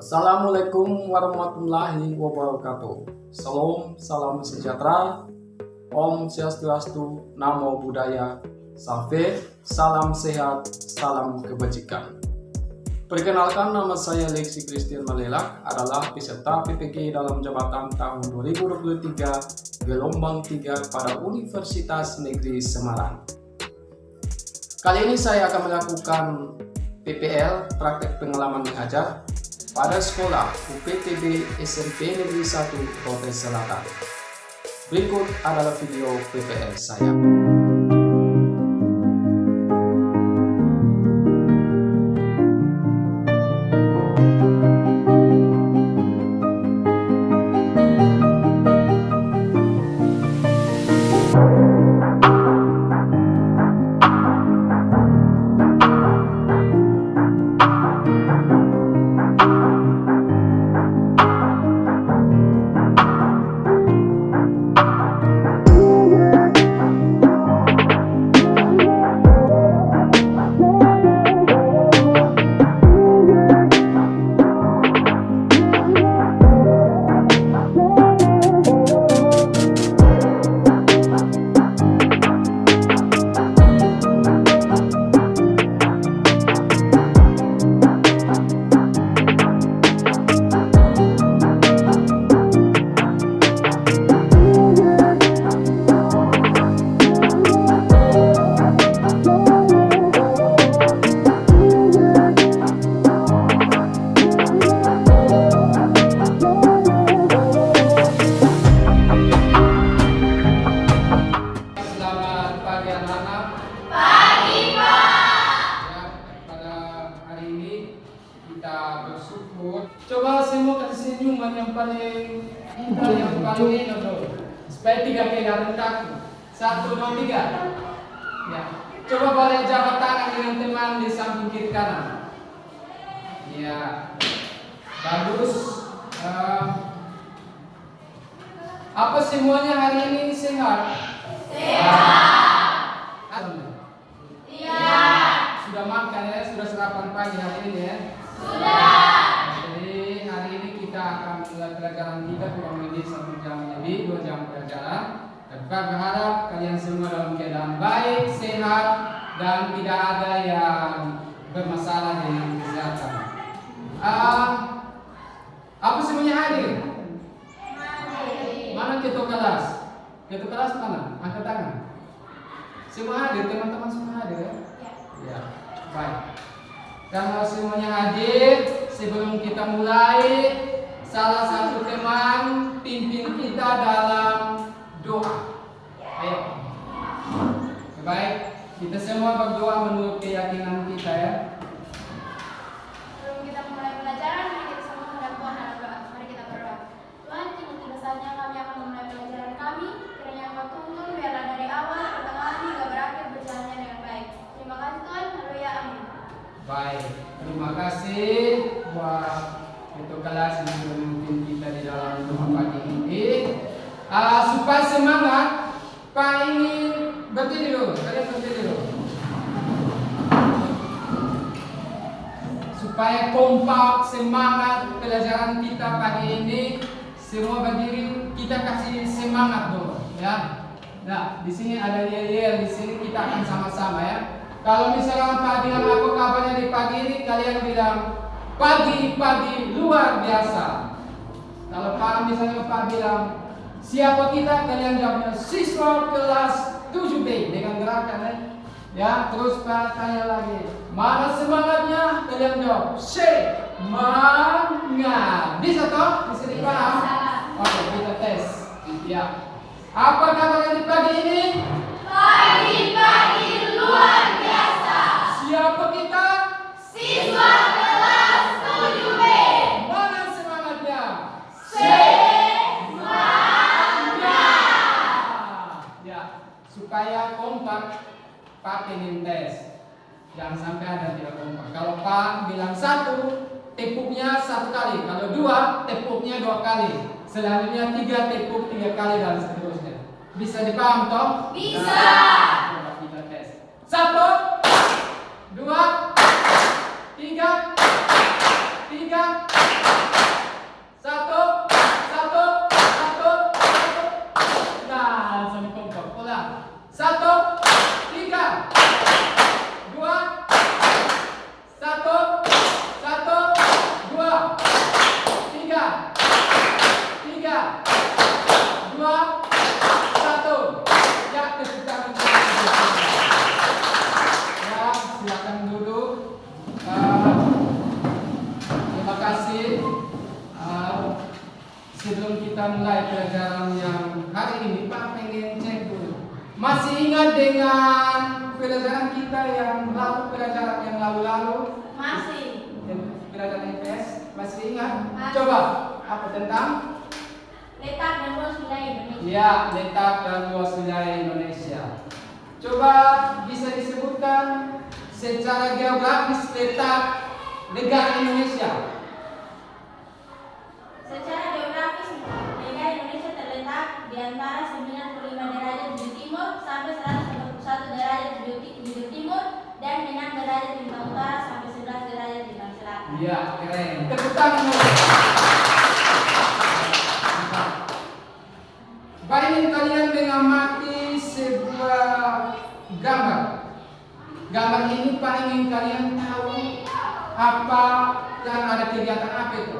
Assalamualaikum warahmatullahi wabarakatuh. Salam sejahtera. Om Swastiastu, Namo Buddhaya, salam sehat, salam kebajikan. Perkenalkan, nama saya Lexi Christian Malelak, adalah peserta PPG dalam jabatan tahun 2023 gelombang 3 pada Universitas Negeri Semarang. Kali ini saya akan melakukan PPL, praktek pengalaman mengajar, pada sekolah UPTB SMP Negeri 1 Kota Selatan. Berikut adalah video PPL saya. Coba semua kasih senyuman yang paling indah, yang paling enak tuh. Supaya 3 kali rentak. 1, 2, 3. Ya. Coba boleh jabat tangan dengan teman di samping kiri kanan. Ya. Bagus. Apa semuanya hari ini sehat? Sehat. Iya. Sudah makan ya? Sudah sarapan pagi hari ini ya? Sudah. Kita akan mulai pelajaran kita kurang lebih 1 jam lebih, 2 jam pelajaran. Dan kami berharap kalian semua dalam keadaan baik, sehat, dan tidak ada yang bermasalah dengan kesehatan. Apa semuanya hadir? Mana ketua kelas? Ketua kelas mana? Angkat tangan. Semua hadir, teman-teman semua hadir ya? Ya, baik. Kalau semuanya hadir, sebelum kita mulai, salah satu teman pimpin kita dalam doa. Ayo. Baik, kita semua berdoa menurut keyakinan kita ya. Sebelum kita mulai pelajaran, mari kita semua menghadap Tuhan dalam doa. Mari kita berdoa. Tuhan, kini biasanya kami akan memulai pelajaran kami. Kiranya Engkau tuntun biarlah dari awal, pertengahan hingga berakhir berjalannya dengan baik. Terima kasih Tuhan. Haleluya. Amin. Baik, terima kasih buat itu kelas yang memimpin kita di dalam doa pagi ini. Supaya semangat, Pak ingin berdiri dulu. Kalian berdiri dulu. Supaya kompak, semangat pelajaran kita pagi ini, semua berdiri. Kita kasih semangat dulu, ya. Nah, di sini ada yel-yel, di sini kita akan sama-sama ya. Kalau misalnya Pak bilang apa kabarnya di pagi ini, kalian bilang pagi luar biasa. Kalau Pak misalnya Pak bilang siapa kita, kalian jawabnya siswa kelas 7B dengan gerakan ya. Terus Pak tanya lagi, mana semangatnya? Kalian jawab semangat. Bisa toh? Bisa dipaham? Oke, kita tes. Ya. Apa kabarnya di pagi ini? Pagi luar biasa. Siapa kita? Siswa kelas 7B. Mana semangatnya? Semangat. Ya, supaya kompak Pak ingin tes. Jangan sampai ada tidak kompak. Kalau Pak bilang 1, tepuknya 1 kali. Kalau 2, tepuknya 2 kali. Selanjutnya 3, tepuk 3 kali dan seterusnya. Bisa dipaham toh? Bisa. Nah, coba kita tes. 1, 2, 3, 3, kasih. Sebelum kita mulai pelajaran yang hari ini, Pak pengen cek dulu. Masih ingat dengan pelajaran kita yang lalu? Masih. Pelajaran IPS masih ingat? Masih. Coba apa tentang? Letak dan luas wilayah Indonesia. Ya, letak dan luas wilayah Indonesia. Coba bisa disebutkan secara geografis letak negara Indonesia. Secara geografis, negara Indonesia terletak di antara 95 derajat bujur timur sampai 141 derajat bujur timur dan 6 derajat bintang utara sampai 11 derajat bintang selatan. Iya, keren. Tepuk tangan. Bayangin kalian mengamati sebuah gambar. Gambar ini Pak ingin kalian tahu apa dan ada kegiatan apa itu?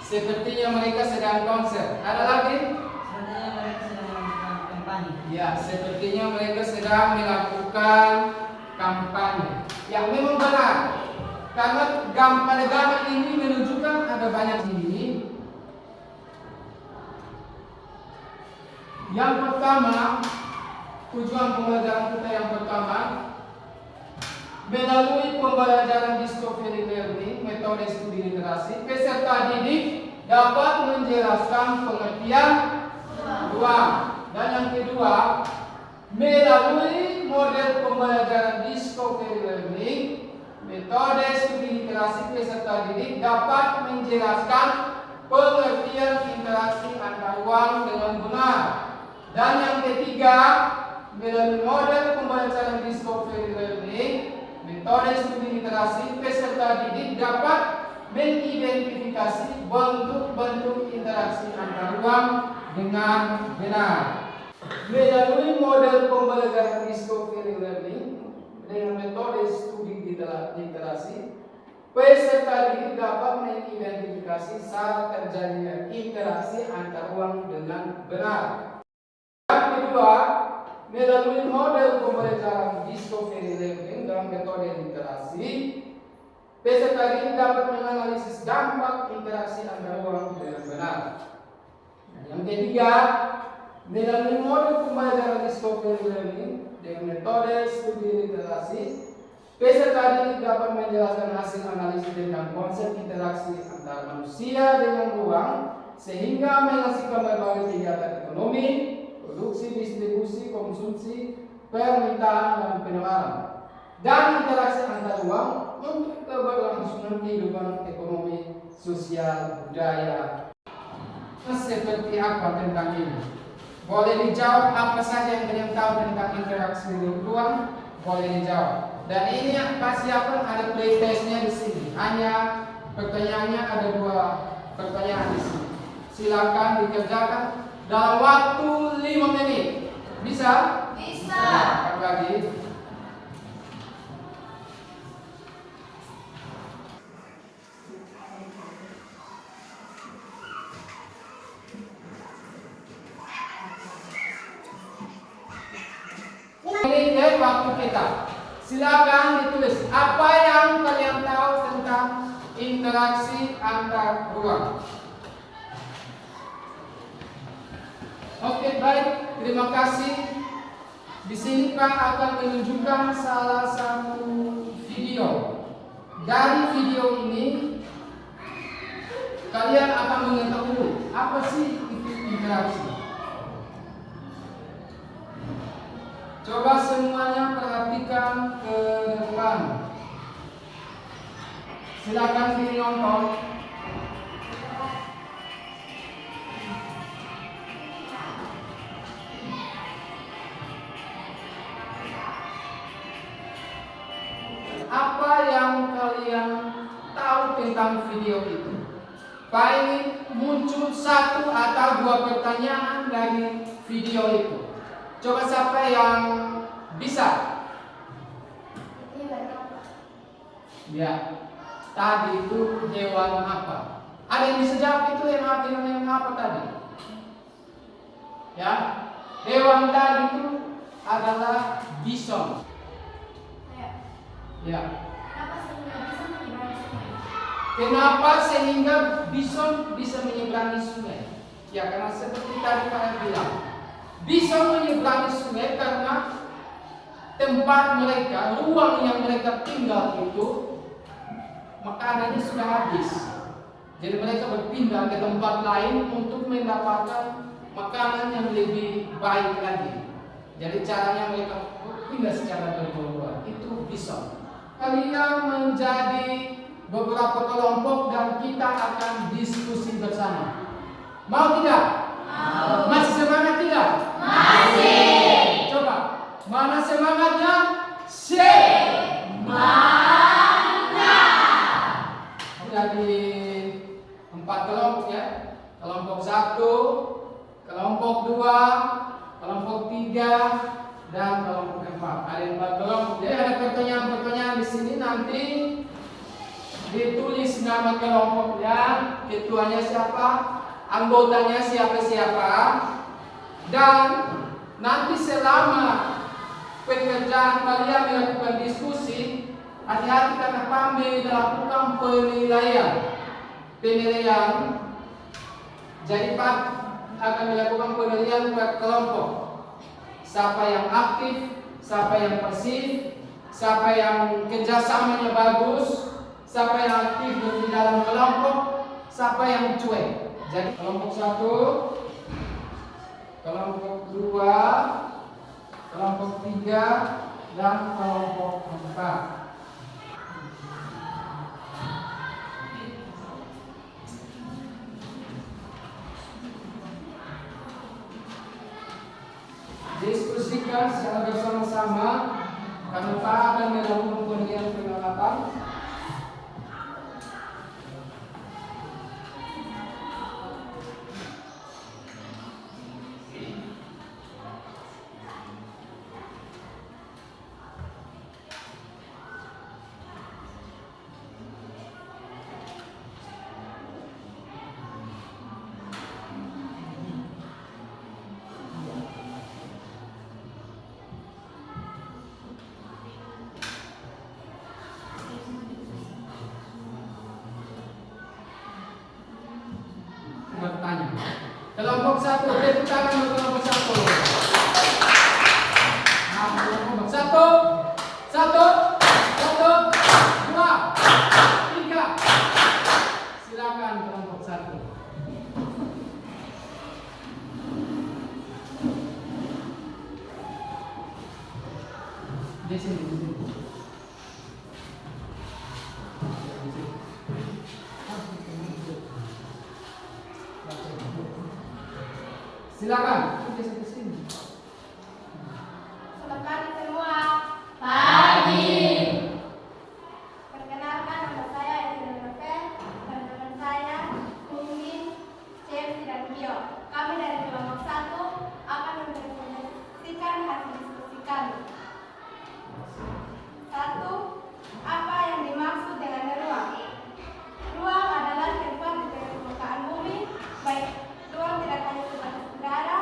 Sepertinya mereka sedang konser. Ada lagi? Sebenarnya mereka sedang melakukan kampanye. Ya, sepertinya mereka sedang melakukan kampanye. Yang memang benar. Karena pada gambar ini menunjukkan ada banyak ini. Yang pertama, tujuan pembelajaran kita yang pertama, melalui pembelajaran discovery learning, metode studi literasi, peserta didik dapat menjelaskan pengertian ruang. Dan yang kedua, melalui model pembelajaran discovery learning, metode studi literasi, peserta didik dapat menjelaskan pengertian interaksi antar ruang dengan benar. Dan yang ketiga, melalui model pembelajaran discovery learning, metode studi literasi, peserta didik dapat mengidentifikasi bentuk-bentuk interaksi antar ruang dengan benar. Melalui model pembelajaran discovery learning dengan metode studi literasi, peserta didik dapat mengidentifikasi saat terjadinya interaksi antar ruang dengan benar. Yang kedua, melalui model pembelajaran discovery learning dalam metode literasi, peserta didik dapat menganalisis dampak interaksi antar ruang dengan benar. Yang ketiga, melalui model pembelajaran discovery learning dengan metode studi literasi, peserta didik dapat menjelaskan hasil analisis tentang konsep interaksi antar manusia dengan ruang sehingga menghasilkan berbagai kegiatan ekonomi, produksi, distribusi, konsumsi, permintaan, dan penawaran, dan interaksi antar ruang untuk keberlangsungan kehidupan ekonomi, sosial, budaya. Seperti apa tentang ini? Boleh dijawab apa saja yang kalian tahu tentang interaksi ruang? Boleh dijawab. Dan ini pasti akan ada playtestnya di sini. Hanya pertanyaannya ada 2 pertanyaan di sini. Silakan dikerjakan dalam waktu 5 menit. Bisa? Bisa. Nah, lagi. Ini dari waktu kita. Silakan ditulis apa yang kalian tahu tentang interaksi antar ruang. Oke, baik. Terima kasih. Di sini Pak akan menunjukkan salah satu video. Dari video ini kalian akan mengetahui apa sih itu interaksi. Coba semuanya perhatikan ke depan. Silakan dinonton. Apa yang kalian tahu tentang video itu? Pak ingin muncul 1 atau 2 pertanyaan dari video itu. Coba siapa yang bisa? Ya, tadi itu hewan apa? Ada yang bisa jawab itu hewan apa tadi? Ya, hewan tadi itu adalah bison. Ya, Kenapa sehingga bison bisa menyeberangi sungai? Ya karena seperti tadi Pak bilang, bison menyeberangi sungai karena tempat mereka, ruang yang mereka tinggal itu makanannya sudah habis. Jadi mereka berpindah ke tempat lain untuk mendapatkan makanan yang lebih baik lagi. Jadi caranya mereka pindah secara berbuah. Itu bisa. Kalian menjadi beberapa kelompok dan kita akan diskusi bersama. Mau tidak? Mau. Masih semangat tidak? Masih. Coba. Mana semangatnya? Semangat. Jadi 4 kelompok ya. Kelompok 1, kelompok 2, kelompok 3, dan kelompok 4. Ada 4 kelompok. Jadi ada pertanyaan-pertanyaan di sini nanti ditulis nama kelompoknya, ketuanya siapa, anggotanya siapa-siapa, dan nanti selama pekerjaan kalian melakukan diskusi, hati-hati karena kami melakukan penilaian. Jadi Pak akan melakukan penilaian per kelompok. Siapa yang aktif, siapa yang pasif, siapa yang kerjasamanya bagus, siapa yang aktif di dalam kelompok, siapa yang cuek. Jadi kelompok 1, kelompok 2, kelompok 3, dan kelompok 4. Diskusikan secara bersama-sama karena Pak akan melakukan penilaian pengalaman. Bertanya. Kelompok 1, tepuk tangan untuk kelompok 1. Nah, kelompok 1, 2, 3. Silakan kelompok 1. Di sini. Silakan, geser ke sini. Selamat pagi semua. Pagi. Perkenalkan nama saya Elvira Novel dan teman saya Umin, Chelsea dan Bio. Kami dari kelompok 1 akan mempresentasikan hasil diskusi kami. 1. Apa yang dimaksud dengan ruang? Ruang adalah tempat di permukaan bumi, baik ruang tidak hanya sebatas udara,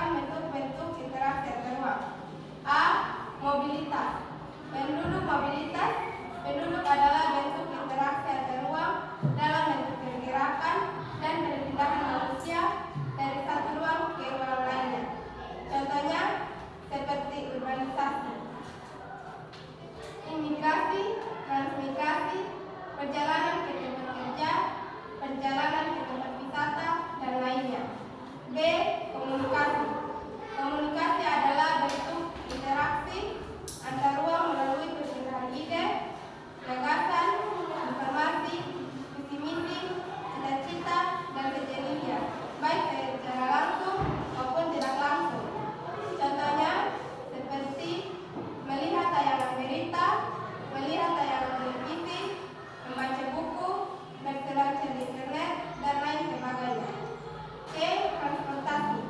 merupakan bentuk-bentuk interaksi antar ruang. A. Mobilitas. Penduduk mobilitas. Penduduk adalah bentuk interaksi antar ruang dalam bentuk pergerakan dan perpindahan manusia dari satu ruang ke ruang lainnya. Contohnya seperti urbanisasi, imigrasi, transmigrasi, perjalanan ke tempat kerja, perjalanan ke tempat wisata, dan lainnya. B. Komunikasi. Komunikasi adalah bentuk interaksi antar ruang melalui perpindahan ide, gagasan, informasi, visi misi, cita-cita, dan kejadian, baik secara langsung maupun tidak langsung. Contohnya seperti melihat tayangan berita, melihat tayangan televisi, membaca buku, berselancar di internet, dan lain sebagainya. C. Transportasi.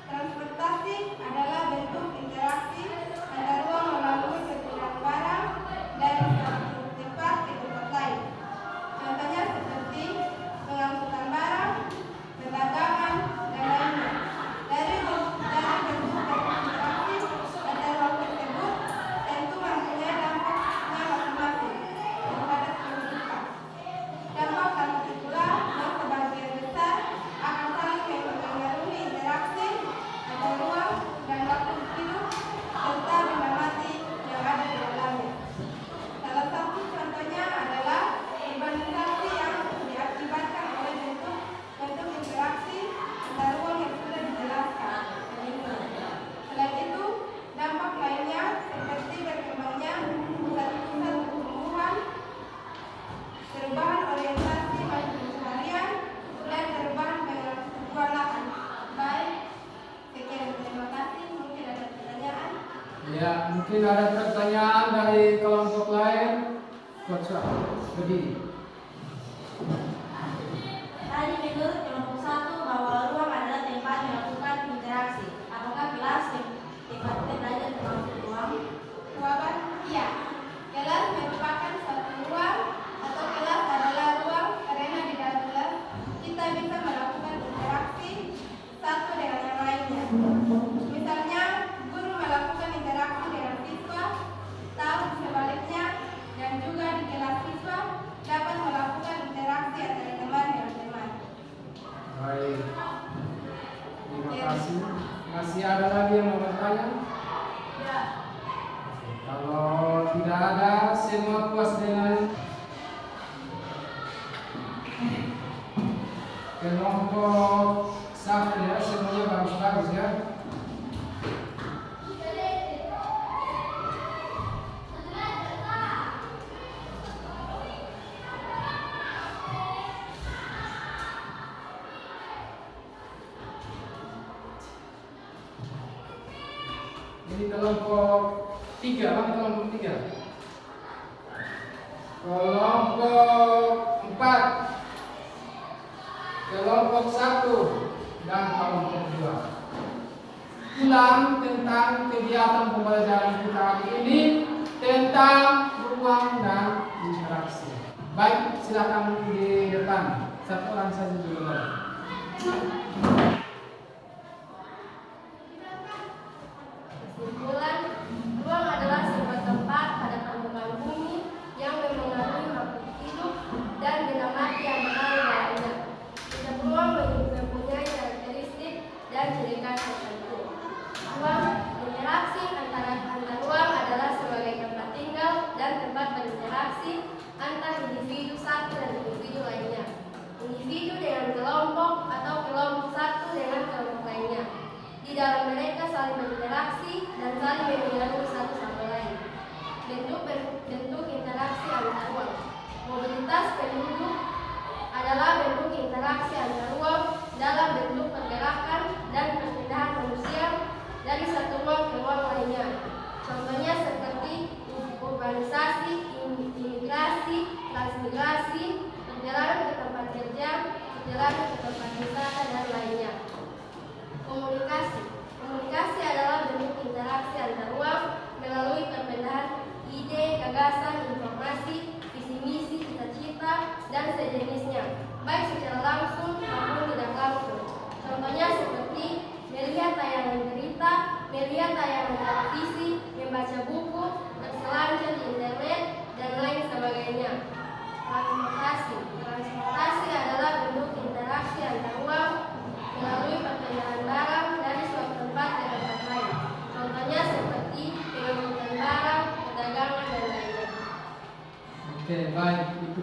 Transportasi adalah bentuk interaksi antar ruang melalui perpindahan barang dari satu tempat ke tempat lain. Contohnya seperti pengangkutan barang, perdagangan, dan lainnya. Dari bentuk interaksi antar ruang tersebut tentu mempunyai dampaknya masing-masing terhadap kehidupan. Dampak pula yang sebagian besar akan saling mempengaruhi interaksi antar ruang dan waktu hidup serta benda mati yang ada di dalamnya. Salah satu contohnya adalah urbanisasi yang diakibatkan oleh bentuk interaksi antar ruang yang sudah dijelaskan. Selain itu, dampak lainnya seperti berkembangnya pusat-pusat pertumbuhan, perubahan orientasi pencaharian, dan perubahan penggunaan lahan. Baik, sekian, terima kasih. Mungkin ada pertanyaan? Ya, mungkin ada pertanyaan dari kelompok lain. Coach, berdiri. Tadi menurut kelompok 1 bahwa ruang adalah tempat melakukan interaksi. Apakah kelas tempat belajar termasuk ruang? Jawaban iya. Kelas merupakan suatu ruang atau kelas adalah ruang karena di dalam kelas kita bisa melakukan interaksi satu dengan yang lainnya. Misalnya, guru melakukan interaksi dengan siswa, tahu sebaliknya, dan juga di kelas siswa dapat melakukan interaksi antara teman dengan teman. Baik. Terima kasih. Masih ada lagi yang mau bertanya? Ya. Kalau tidak ada, semua puas dengan kelompok 1 ya, semuanya bagus-bagus ya. Ini kelompok 3, mana kelompok 3? Kelompok 4, kelompok 1, dan kelompok 2. Ulang tentang kegiatan pembelajaran kita hari ini tentang ruang dan interaksi. Baik, silakan di depan. Satu orang saja dulu. Kesimpulan, ruang adalah sebuah tempat pada permukaan bumi yang memengaruhi makhluk hidup dan benda mati yang berada di dalamnya. Setiap ruang mempunyai karakteristik dan ciri khas tertentu. Ruang interaksi antar ruang adalah sebagai tempat tinggal dan tempat berinteraksi antar individu satu dan individu lainnya. Individu dengan kelompok atau kelompok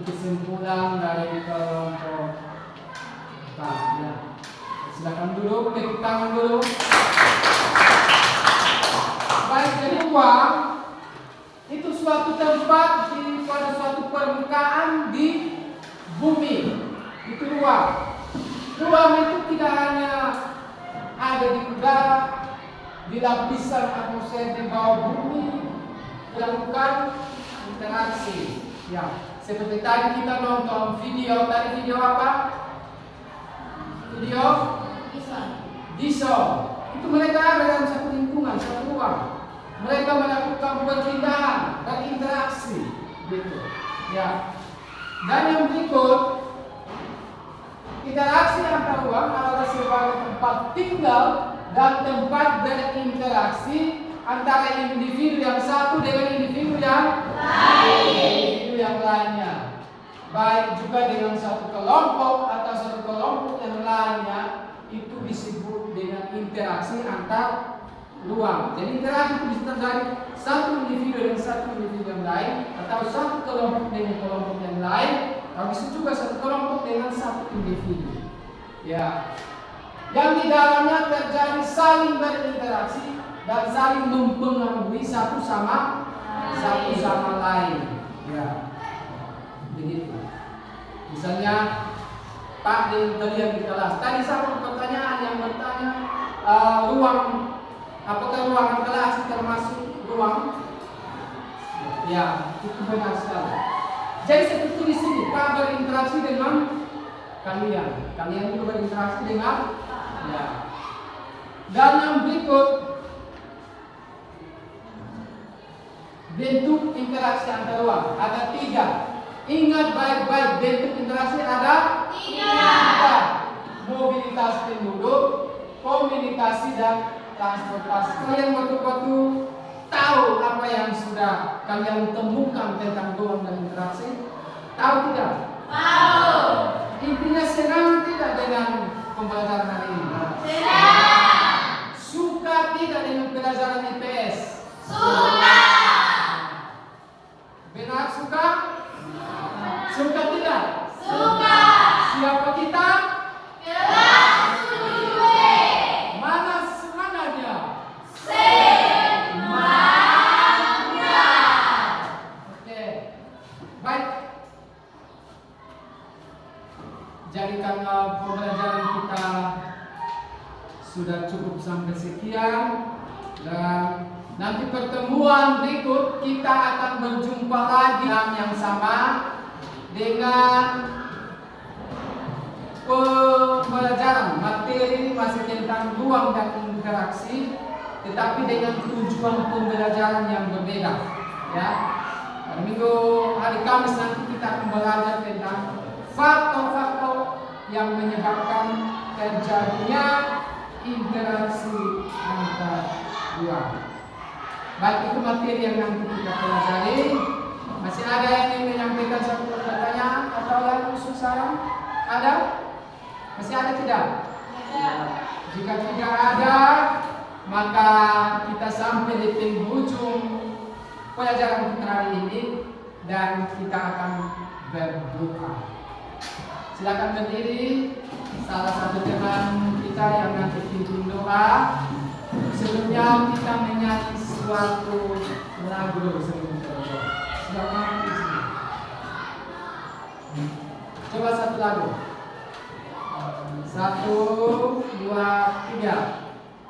kesimpulan dari kelompok Pak. Ya. Silakan duduk, tepuk tangan dulu. Baik, jadi ruang itu suatu tempat pada suatu permukaan di bumi. Itu ruang. Ruang itu tidak hanya ada di udara, di lapisan atmosfer di bawah bumi, melakukan interaksi. Ya, seperti tadi kita nonton video. Tadi video apa? Video Dison. Itu mereka ada dalam satu lingkungan, satu ruang. Mereka melakukan perpindahan dan interaksi, gitu. Ya. Dan yang berikut, interaksi antar ruang adalah sebagai tempat tinggal dan tempat berinteraksi antara individu yang satu dengan individu yang lainnya. Baik juga dengan satu kelompok atau satu kelompok yang lainnya, itu disebut dengan interaksi antar ruang. Jadi interaksi itu bisa terjadi satu individu dengan satu individu yang lain, atau satu kelompok dengan kelompok yang lain, atau bisa juga satu kelompok dengan satu individu. Ya, yang di dalamnya terjadi saling berinteraksi dan saling mempengaruhi satu sama lain. Ya, begitu. Misalnya Pak terlihat di kelas. Tadi satu pertanyaan yang bertanya ruang, apakah ruangan kelas termasuk ruang? Ya, itu benar sekali. Jadi seperti di sini, Pak berinteraksi dengan kalian juga berinteraksi dengan ya. Dan yang berikut, bentuk interaksi antar ruang ada 3. Ingat baik-baik, bentuk interaksi ada 3. Mobilitas penduduk, komunikasi, dan transportasi. Kalian betul-betul tahu apa yang sudah kalian temukan tentang ruang dan interaksi? Tahu tidak? Tahu. Intinya senang tidak dengan pembelajaran hari ini? Senang. Suka tidak dengan pelajaran IPS? Suka. Benar suka? Suka tidak? Suka. Siapa kita? Kelas 7B. Mana semangatnya? Semangat. Oke. Baik. Jadi karena pembelajaran kita sudah cukup sampai sekian, dan nanti pertemuan berikut kita akan berjumpa lagi yang sama dengan pembelajaran materi masih tentang ruang dan interaksi, tetapi dengan tujuan pembelajaran yang berbeda. Ya, minggu hari Kamis nanti kita akan belajar tentang faktor-faktor yang menyebabkan terjadinya interaksi antar ruang. Baik, itu materi yang nanti kita pelajari. Masih ada yang ingin menyampaikan satu pertanyaan atau yang khusus saran? Ada? Masih ada tidak? Jika tidak ada, maka kita sampai di penghujung pelajaran kita hari ini dan kita akan berdoa. Silakan berdiri. Salah satu teman kita yang nanti pimpin doa. Sebelumnya kita menyanyi suatu lagu sebelum berdoa. Silakan di sini. Coba satu lagu. 1, 2, 3.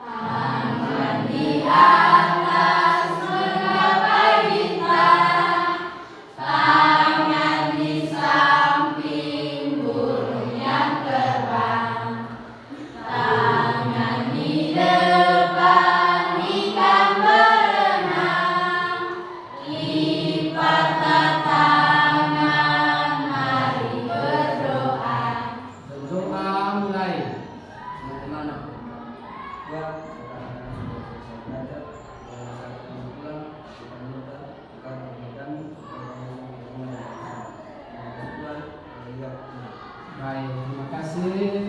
Tangan di atas menggapai bintang, tangan di samping burung yang terbang, tangan di depan ikan berenang, lipatlah tangan, mari berdoa. Berdoa mulai. Bagaimana? Ya, belajar, pulang, kita minta, kita memberikan, Baik, terima kasih.